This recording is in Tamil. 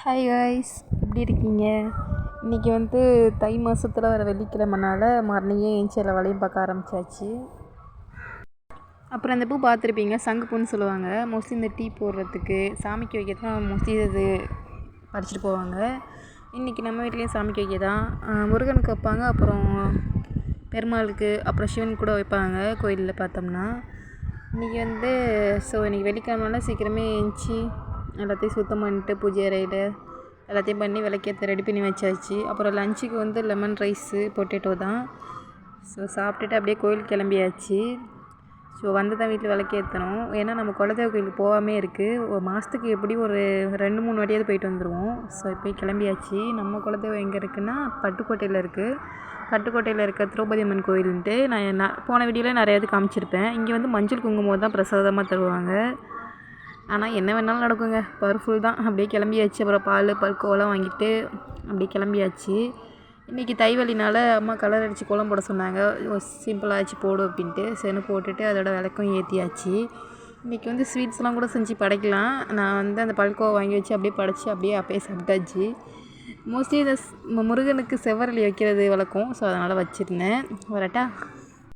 ஹாய் காய்ஸ், எப்படி இருக்கீங்க? இன்றைக்கி வந்து தை மாதத்தில் வர வெள்ளிக்கிழமைனால மார்னிங்கே ஏஞ்சி எல்லா வேலையும் பார்க்க ஆரம்பித்தாச்சு. அப்புறம் அந்த பூ பார்த்துருப்பீங்க, சங்குப்பூன்னு சொல்லுவாங்க. மோஸ்ட்லி இந்த டீ போடுறதுக்கு சாமிக்கு வைக்க தான் மோஸ்ட்லி இது பறிச்சிட்டு போவாங்க. இன்றைக்கி நம்ம வீட்லேயும் சாமிக்கு வைக்க தான் முருகனுக்கு வைப்பாங்க, அப்புறம் பெருமாளுக்கு, அப்புறம் சிவனுக்கு கூட வைப்பாங்க கோயிலில் பார்த்தோம்னா. இன்றைக்கி வந்து இன்றைக்கி வெள்ளிக்கிழமைனால சீக்கிரமே ஏஞ்சி எல்லாத்தையும் சுத்தம் பண்ணிட்டு பூஜை அறையில் எல்லாத்தையும் பண்ணி விளக்கேற்ற ரெடி பண்ணி வச்சாச்சு. அப்புறம் லஞ்சுக்கு வந்து லெமன் ரைஸு பொட்டேட்டோ தான். சாப்பிட்டுட்டு அப்படியே கோயிலுக்கு கிளம்பியாச்சு. வந்து தான் வீட்டில் விளக்கேற்றணும். ஏன்னா நம்ம குலதெய்வ கோயிலுக்கு போகாமே இருக்குது. ஒரு மாதத்துக்கு எப்படி ஒரு 2-3 வாட்டியாவது போயிட்டு வந்துடுவோம். இப்போ கிளம்பியாச்சு. நம்ம குலதெய்வம் எங்கே இருக்குன்னா பட்டுக்கோட்டையில் இருக்குது. பட்டுக்கோட்டையில் இருக்க திரௌபதி அம்மன் கோயிலுன்ட்டு நான் போன வீடியோவில் நிறையாவது காமிச்சிருப்பேன். இங்கே வந்து மஞ்சள் குங்குமம் தான் பிரசாதமாக தருவாங்க. ஆனால் என்ன வேணாலும் நடக்குங்க, பவர்ஃபுல் தான். அப்படியே கிளம்பியாச்சு. அப்புறம் பால்கோவெல்லாம் வாங்கிட்டு அப்படியே கிளம்பியாச்சு. இன்றைக்கி தைவலினால் அம்மா கலர் அடித்து கோலம் போட சொன்னாங்க. சிம்பிளாகிடுச்சு போடு அப்படின்ட்டு சரின்னு போட்டுட்டு அதோட விளக்கம் ஏற்றியாச்சு. இன்றைக்கி வந்து ஸ்வீட்ஸ்லாம் கூட செஞ்சு படைக்கலாம். நான் வந்து அந்த பால்கோவா வாங்கி வச்சு அப்படியே படைச்சி அப்படியே சாப்பிட்டாச்சு. மோஸ்ட்லி இந்த முருகனுக்கு செவ்வரளி வைக்கிறது வழக்கம். அதனால் வச்சுருந்தேன். வரட்டா.